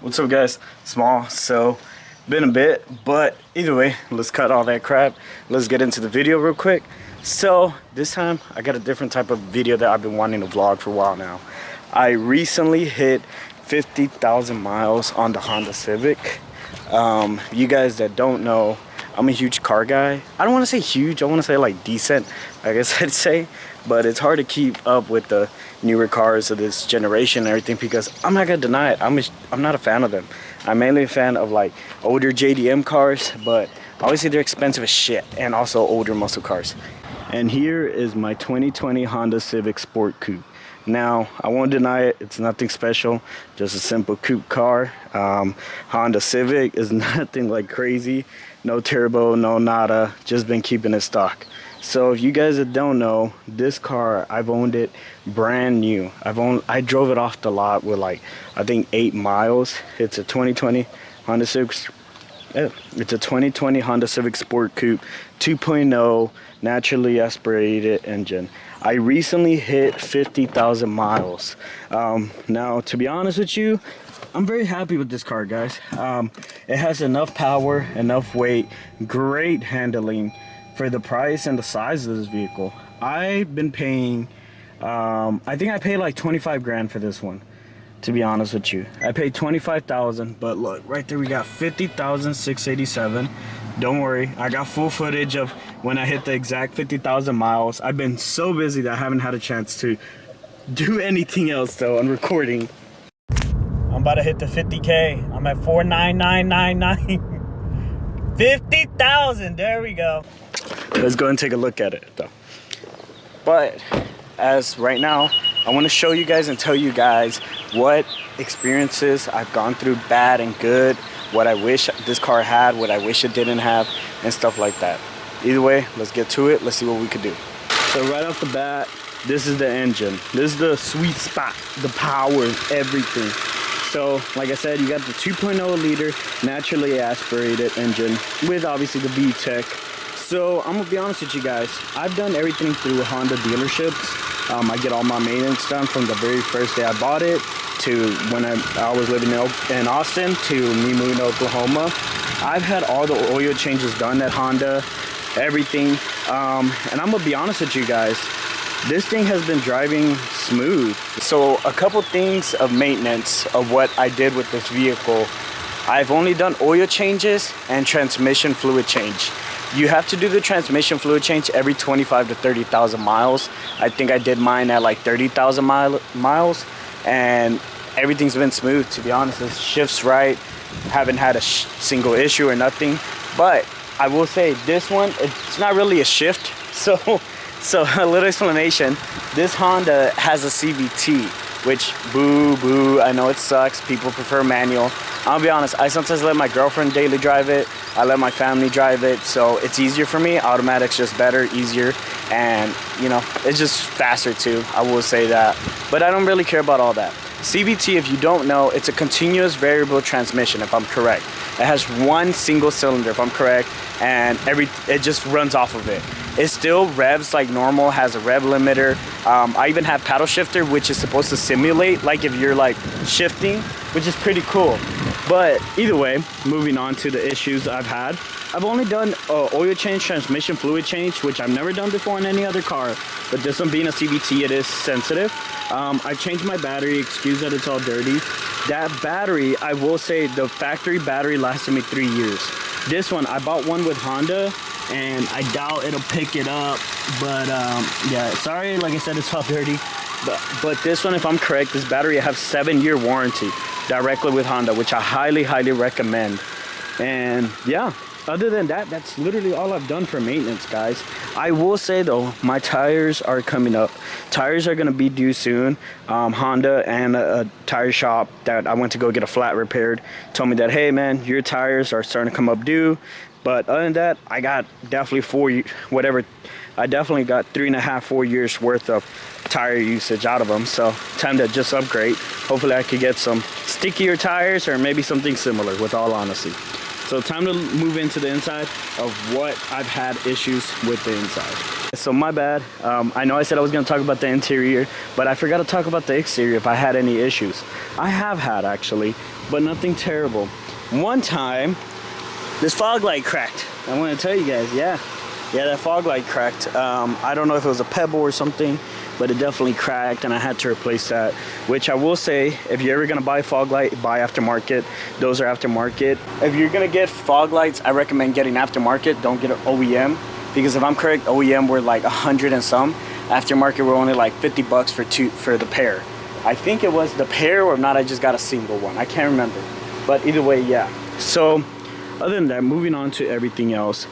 What's up, guys? Small, so been a bit, but either way, let's cut all that crap. Let's get into the video real quick. So this time I got a different type of video that I've been wanting to vlog for a while now. I recently hit 50,000 miles on the Honda Civic. You guys that don't know, I'm a huge car guy. I don't want to say huge, I want to say like decent, I guess I'd say. But it's hard to keep up with the newer cars of this generation and everything, because I'm not gonna deny it, I'm not a fan of them. I'm mainly a fan of like older JDM cars, but obviously they're expensive as shit, and also older muscle cars. And here is my 2020 Honda Civic Sport Coupe. Now, I won't deny it, it's nothing special, just a simple coupe car. Honda Civic is nothing like crazy, no turbo, no nada, just been keeping it stock. So if you guys that don't know, this car, I've owned it brand new. I drove it off the lot with like, I think 8 miles. It's a 2020 Honda Civic. It's a 2020 Honda Civic Sport Coupe 2.0 naturally aspirated engine. I recently hit 50,000 miles. Now, to be honest with you, I'm very happy with this car, guys. It has enough power, enough weight, great handling for the price and the size of this vehicle. I've been paying, I think I paid like 25 grand for this one, to be honest with you. I paid 25,000, but look, right there we got 50,687. Don't worry, I got full footage of when I hit the exact 50,000 miles. I've been so busy that I haven't had a chance to do anything else though on recording. I'm about to hit the 50K. I'm at 49999. 50,000, there we go. Let's go and take a look at it though. But as right now, I want to show you guys and tell you guys what experiences I've gone through, bad and good, what I wish this car had, what I wish it didn't have, and stuff like that. Either way, let's get to it. Let's see what we could do. So right off the bat, this is the engine. This is the sweet spot, the power, everything. So, like I said, you got the 2.0 liter naturally aspirated engine with obviously the VTEC. So, I'm gonna be honest with you guys. I've done everything through Honda dealerships. I get all my maintenance done from the very first day I bought it to when I was living in Austin to me moving to Oklahoma. I've had all the oil changes done at Honda, everything. And I'm gonna be honest with you guys. This thing has been driving smooth. So a couple things of maintenance of what I did with this vehicle. I've only done oil changes and transmission fluid change. You have to do the transmission fluid change every 25 to 30,000 miles. I think I did mine at like 30,000 miles, and everything's been smooth, to be honest. It shifts right. Haven't had a single issue or nothing. But I will say this one, it's not really a shift. So a little explanation, this Honda has a CVT, which boo, I know it sucks, people prefer manual. I'll be honest, I sometimes let my girlfriend daily drive it, I let my family drive it, so it's easier for me. Automatic's just better, easier, and you know, it's just faster too, I will say that. But I don't really care about all that. CVT, if you don't know, it's a continuous variable transmission, if I'm correct. It has one single cylinder, if I'm correct, and it just runs off of it. It still revs like normal, has a rev limiter. I even have paddle shifter, which is supposed to simulate like if you're like shifting, which is pretty cool. But either way, moving on to the issues I've had. I've only done oil change, transmission fluid change, which I've never done before in any other car. But this one being a CVT, it is sensitive. I changed my battery, excuse that it's all dirty. That battery, I will say the factory battery lasted me 3 years. This one, I bought one with Honda, and I doubt it'll pick it up, but yeah, sorry, like I said, it's all dirty. But this one, if I'm correct, this battery, I have 7-year warranty directly with Honda, which I highly recommend. And yeah, other than that, that's literally all I've done for maintenance, guys. I will say though, my tires are coming up. Tires are gonna be due soon. Honda and a tire shop that I went to go get a flat repaired told me that, hey man, your tires are starting to come up due. But other than that, I got definitely I definitely got 3.5, 4 years worth of tire usage out of them. So time to just upgrade. Hopefully I could get some stickier tires or maybe something similar, with all honesty. So time to move into the inside of what I've had issues with the inside. So my bad. I know I said I was going to talk about the interior, but I forgot to talk about the exterior if I had any issues. I have had, actually. but nothing terrible. One time, this fog light cracked. I want to tell you guys, yeah, that fog light cracked. I don't know if it was a pebble or something, but it definitely cracked, and I had to replace that. Which I will say, if you're ever gonna buy fog light, buy aftermarket. Those are aftermarket. If you're gonna get fog lights, I recommend getting aftermarket. Don't get an OEM, because if I'm correct, OEM were like 100 and some. Aftermarket were only like 50 bucks for the pair. I think it was the pair, or if not, I just got a single one. I can't remember, but either way, yeah. So other than that, moving on to everything else,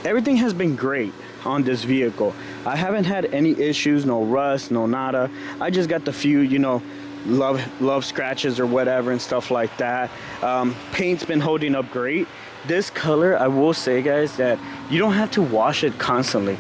everything has been great on this vehicle. I haven't had any issues, no rust, no nada. I just got the few, you know, love scratches or whatever and stuff like that. Paint's been holding up great. This color, I will say, guys, that you don't have to wash it constantly.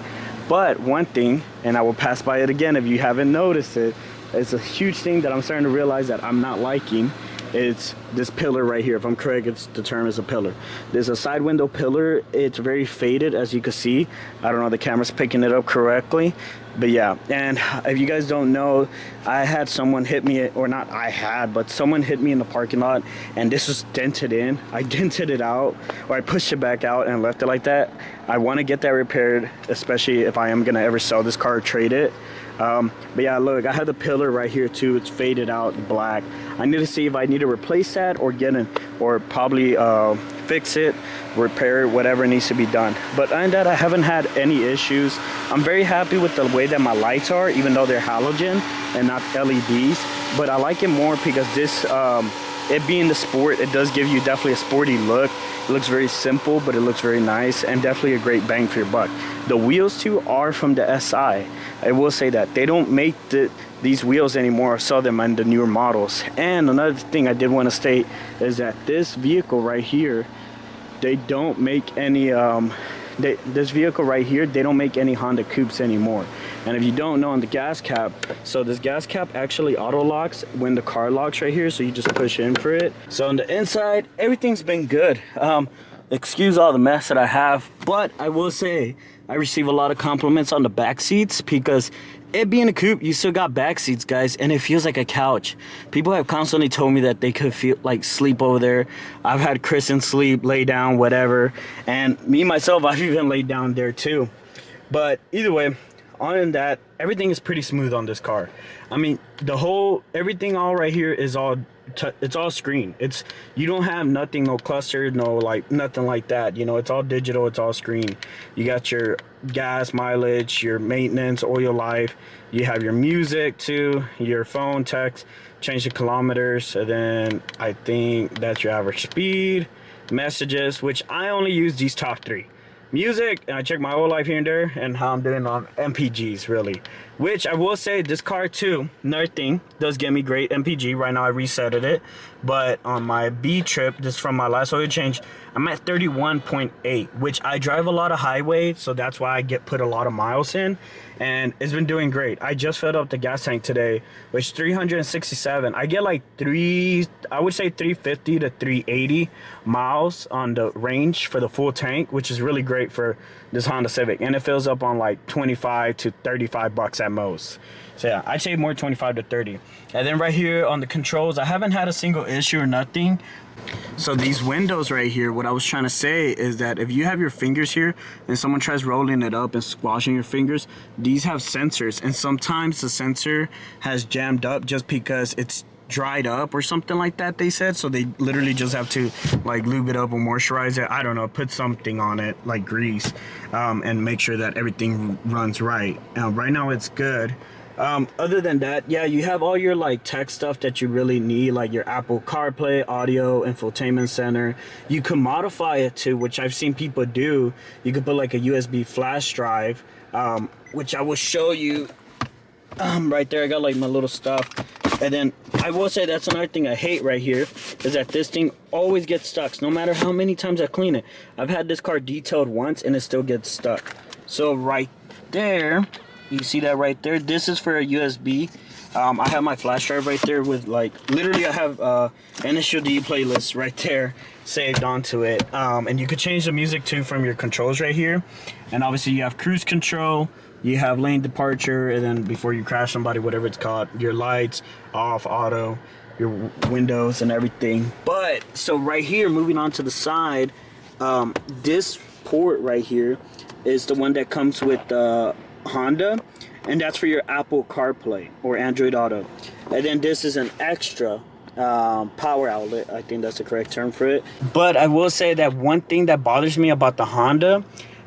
But one thing, and I will pass by it again if you haven't noticed it, it's a huge thing that I'm starting to realize that I'm not liking. It's this pillar right here. If I'm correct, it's the term is a pillar. There's a side window pillar. It's very faded, as you can see. I don't know, the camera's picking it up correctly, but yeah. And if you guys don't know, I had someone hit me, or not I had, but someone hit me in the parking lot, and this was dented in. I dented it out, or I pushed it back out and left it like that. I want to get that repaired, especially if I am gonna ever sell this car or trade it. But yeah, look, I have the pillar right here too. It's faded out black. I need to see if I need to replace that or or probably fix it, repair it, whatever needs to be done. But other than that, I haven't had any issues. I'm very happy with the way that my lights are, even though they're halogen and not LEDs. But I like it more because this, it being the sport, it does give you definitely a sporty look. It looks very simple, but it looks very nice, and definitely a great bang for your buck. The wheels too are from the SI. I will say that they don't make these wheels anymore, or sell them on the newer models. And another thing I did want to state is that this vehicle right here, they don't make any this vehicle right here, they don't make any Honda Coupes anymore. And if you don't know, on the gas cap, so this gas cap actually auto locks when the car locks right here, so you just push in for it. So on the inside, everything's been good. Excuse all the mess that I have, but I will say I receive a lot of compliments on the back seats, because it being a coupe, you still got back seats, guys, and it feels like a couch. People have constantly told me that they could feel like sleep over there. I've had Kristen sleep, lay down, whatever, and me myself, I've even laid down there too. But either way, other than that, everything is pretty smooth on this car. I mean, everything all right here is it's all screen. You don't have nothing, no cluster, no like nothing like that. You know, it's all digital, it's all screen. You got your gas mileage, your maintenance, oil life. You have your music too, your phone, text, change the kilometers, and then I think that's your average speed, messages, which I only use these top three. Music, and I check my oil life here and there, and how I'm doing on MPGs, really. Which I will say, this car too, another thing, does give me great MPG. Right now I resetted it, but on my B trip, this from my last oil change, I'm at 31.8, which I drive a lot of highway, so that's why I put a lot of miles in, and it's been doing great. I just filled up the gas tank today, which 367. I get like I would say 350 to 380 miles on the range for the full tank, which is really great for this Honda Civic, and it fills up on like 25 to 35 bucks at most. So yeah, I'd say more 25 to 30. And then right here on the controls, I haven't had a single issue or nothing. So these windows right here, what I was trying to say is that if you have your fingers here and someone tries rolling it up and squashing your fingers, these have sensors, and sometimes the sensor has jammed up just because it's dried up or something like that, they said. So they literally just have to like lube it up or moisturize it, I don't know, put something on it like grease, and make sure that everything runs right. Right now it's good. Other than that, yeah, you have all your like tech stuff that you really need, like your Apple CarPlay, audio, infotainment center. You can modify it too, which I've seen people do. You could put like a USB flash drive, which I will show you right there. I got like my little stuff. And then I will say that's another thing I hate right here, is that this thing always gets stuck no matter how many times I clean it. I've had this car detailed once and it still gets stuck. So right there, you see that right there? This is for a USB. I have my flash drive right there with like, literally I have Initial D playlist right there saved onto it. And you could change the music too from your controls right here. And obviously you have cruise control, you have lane departure, and then before you crash somebody, whatever it's called, your lights, off, auto. your windows and everything. But so right here, moving on to the side, this port right here is the one that comes with Honda, and that's for your Apple CarPlay or Android Auto. And then this is an extra power outlet. I think that's the correct term for it. But I will say that one thing that bothers me about the Honda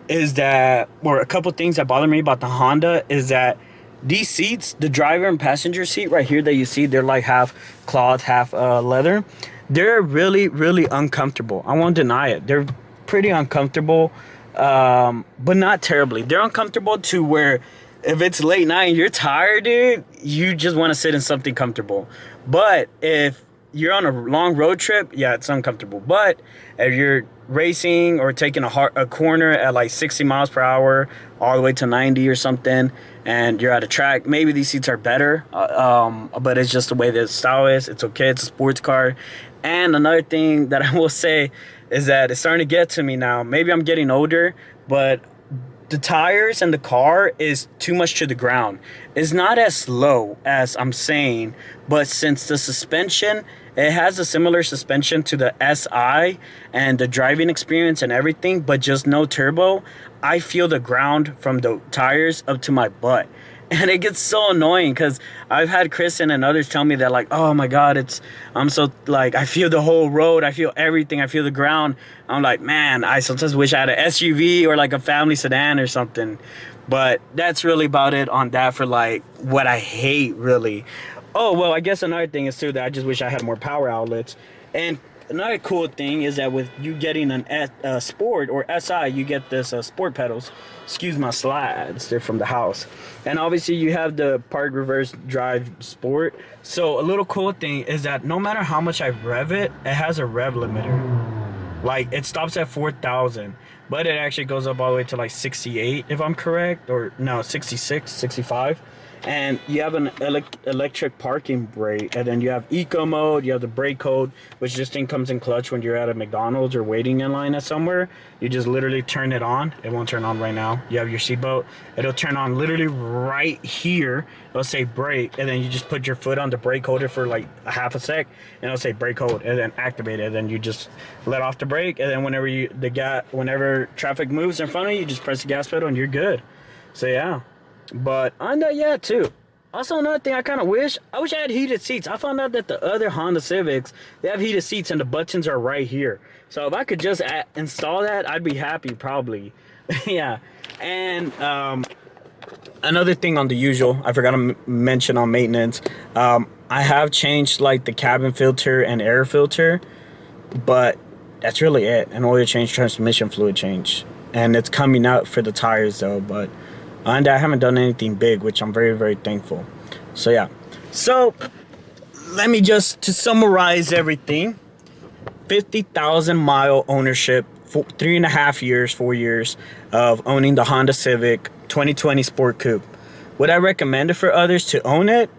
is that, or a couple things that bother me about the Honda is that these seats, the driver and passenger seat right here that you see, they're like half cloth, half leather. They're really, really uncomfortable. I won't deny it. They're pretty uncomfortable, but not terribly. They're uncomfortable to where if it's late night and you're tired, dude, you just want to sit in something comfortable. But if you're on a long road trip, yeah, it's uncomfortable. But if you're racing or taking a corner at like 60 miles per hour all the way to 90 or something, and you're at a track, maybe these seats are better. But it's just the way the style is. It's okay. It's a sports car. And another thing that I will say is that it's starting to get to me now. Maybe I'm getting older, but the tires and the car is too much to the ground. It's not as low as I'm saying, but since the suspension, it has a similar suspension to the SI and the driving experience and everything, but just no turbo, I feel the ground from the tires up to my butt. And it gets so annoying because I've had Kristen and others tell me that, like, oh my God, I'm so, like, I feel the whole road. I feel everything. I feel the ground. I'm like, man, I sometimes wish I had an SUV or like a family sedan or something. But that's really about it on that for like what I hate, really. Oh, well, I guess another thing is too that I just wish I had more power outlets. And another cool thing is that with you getting an Sport or SI, you get this sport pedals. Excuse my slides, they're from the house. And obviously you have the park reverse drive Sport. So a little cool thing is that no matter how much I rev it, it has a rev limiter. Like it stops at 4,000, but it actually goes up all the way to like 68 if I'm correct, or no, 66, 65. And you have an electric parking brake, and then you have eco mode, you have the brake code, which this thing comes in clutch when you're at a McDonald's or waiting in line at somewhere. You just literally turn it on. It won't turn on right now. You have your seatbelt. It'll turn on literally right here. It'll say brake, and then you just put your foot on the brake holder for like a half a sec, and it'll say brake hold, and then activate it. And then you just let off the brake, and then whenever traffic moves in front of you, you just press the gas pedal and you're good. So yeah. But on that, yeah, too. Also, another thing I kind of wish I had heated seats. I found out that the other Honda Civics, they have heated seats and the buttons are right here. So if I could just install that, I'd be happy, probably. Yeah. And another thing on the usual, I forgot to mention on maintenance. I have changed like the cabin filter and air filter, but that's really it. An oil change, transmission fluid change. And it's coming out for the tires though, but and I haven't done anything big, which I'm very, very thankful. So yeah. So let me just, to summarize everything, 50,000 mile ownership, 3.5 years, 4 years of owning the Honda Civic 2020 Sport Coupe. Would I recommend it for others to own it?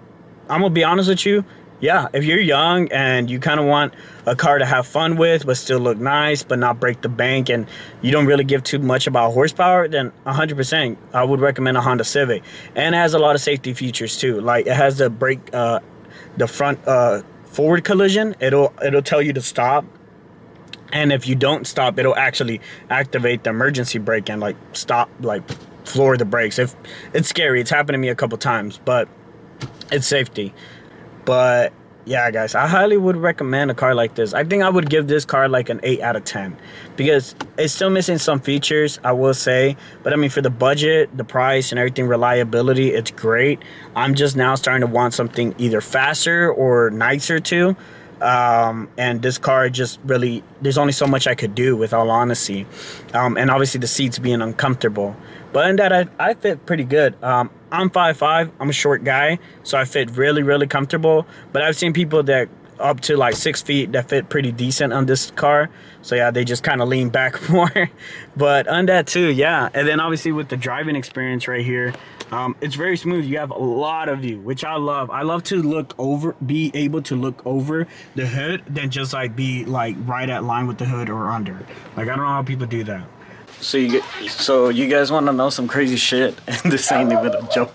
I'm gonna be honest with you. Yeah, if you're young and you kind of want a car to have fun with but still look nice but not break the bank, and you don't really give too much about horsepower, then 100% I would recommend a Honda Civic. And it has a lot of safety features too. Like it has the brake, the front forward collision. It'll tell you to stop, and if you don't stop, it'll actually activate the emergency brake and like stop, like floor the brakes. If it's scary, it's happened to me a couple times, but it's safety. But yeah, guys, I highly would recommend a car like this. I think I would give this car like an 8 out of 10 because it's still missing some features, I will say. But I mean, for the budget, the price and everything, reliability, it's great. I'm just now starting to want something either faster or nicer too. And this car just really, there's only so much I could do, with all honesty. And obviously the seats being uncomfortable. But in that, I fit pretty good. I'm 5'5", I'm a short guy, so I fit really, really comfortable. But I've seen people that up to like 6 feet that fit pretty decent on this car. So yeah, they just kind of lean back more. But on that too, yeah. And then obviously with the driving experience right here, it's very smooth. You have a lot of view, which I love. I love to be able to look over the hood than just like be like right at line with the hood or under. Like, I don't know how people do that. So you guys want to know some crazy shit? And this ain't even a joke.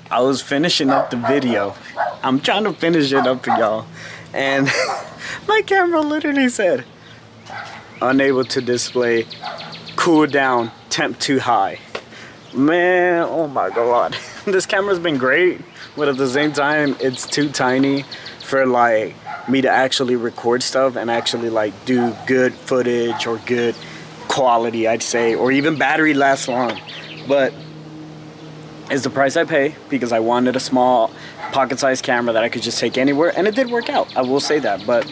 I was finishing up the video. I'm trying to finish it up for y'all. and my camera literally said, unable to display, cool down, temp too high. Man, oh my god. This camera's been great, but at the same time, it's too tiny for like me to actually record stuff and actually like do good footage or good quality, I'd say, or even battery lasts long. But it's the price I pay because I wanted a small pocket-sized camera that I could just take anywhere, and it did work out, I will say that. But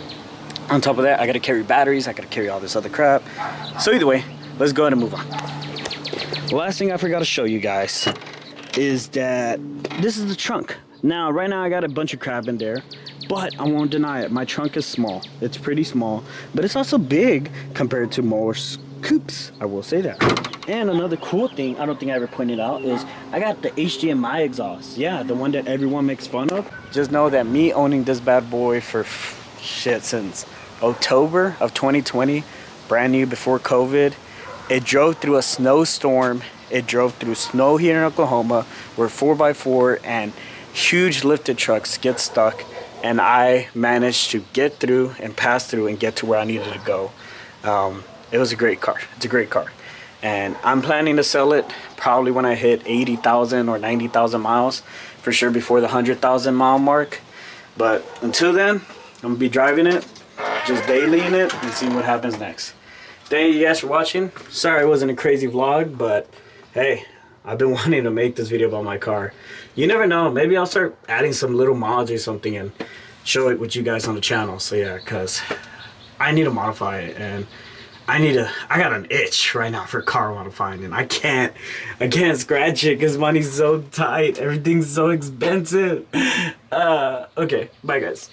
on top of that, I gotta carry batteries, I gotta carry all this other crap. So either way, let's go ahead and move on. The last thing I forgot to show you guys is that this is the trunk. Now, right now I got a bunch of crap in there, but I won't deny it. My trunk is small. It's pretty small, but it's also big compared to most coupes, I will say that. And another cool thing, I don't think I ever pointed out, is I got the HDMI exhaust. Yeah, the one that everyone makes fun of. Just know that me owning this bad boy for shit since October of 2020, brand new before COVID, it drove through a snowstorm. It drove through snow here in Oklahoma where 4x4 and huge lifted trucks get stuck, and I managed to get through and pass through and get to where I needed to go. It was a great car. It's a great car. And I'm planning to sell it probably when I hit 80,000 or 90,000 miles, for sure before the 100,000 mile mark. But until then, I'm gonna be driving it, just daily in it, and see what happens next. Thank you guys for watching. Sorry it wasn't a crazy vlog, but hey, I've been wanting to make this video about my car. You never know, maybe I'll start adding some little mods or something and show it with you guys on the channel. So yeah, cause I need to modify it, and I got an itch right now for car modifying, and I can't scratch it because money's so tight, everything's so expensive. Okay, bye guys.